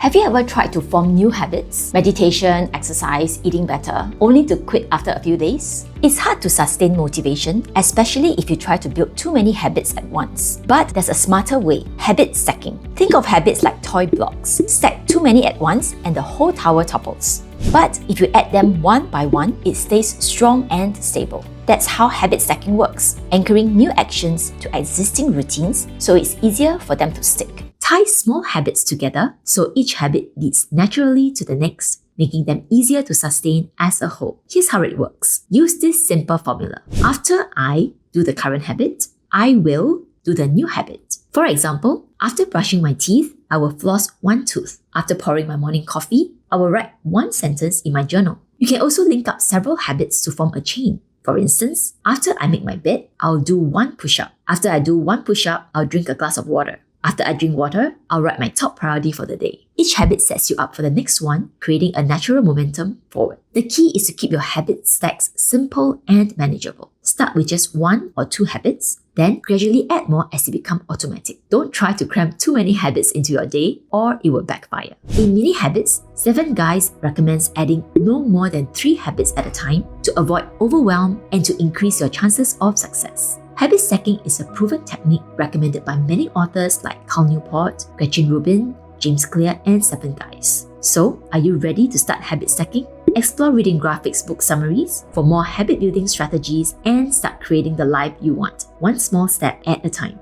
Have you ever tried to form new habits, meditation, exercise, eating better, only to quit after a few days? It's hard to sustain motivation, especially if you try to build too many habits at once. But there's a smarter way: habit stacking. Think of habits like toy blocks. Stack too many at once and the whole tower topples. But if you add them one by one, it stays strong and stable. That's how habit stacking works, anchoring new actions to existing routines so it's easier for them to stick. Tie small habits together so each habit leads naturally to the next, making them easier to sustain as a whole. Here's how it works. Use this simple formula. After I do the current habit, I will do the new habit. For example, after brushing my teeth, I will floss one tooth. After pouring my morning coffee, I will write one sentence in my journal. You can also link up several habits to form a chain. For instance, after I make my bed, I'll do one push-up. After I do one push-up, I'll drink a glass of water. After I drink water, I'll write my top priority for the day. Each habit sets you up for the next one, creating a natural momentum forward. The key is to keep your habit stacks simple and manageable. Start with just one or two habits, then gradually add more as they become automatic. Don't try to cram too many habits into your day or it will backfire. In mini habits, 7 Guise recommends adding no more than 3 habits at a time to avoid overwhelm and to increase your chances of success. Habit stacking is a proven technique recommended by many authors like Cal Newport, Gretchen Rubin, James Clear, and 7 Guise. So, are you ready to start habit stacking? Explore reading graphics book summaries for more habit building strategies and start creating the life you want, one small step at a time.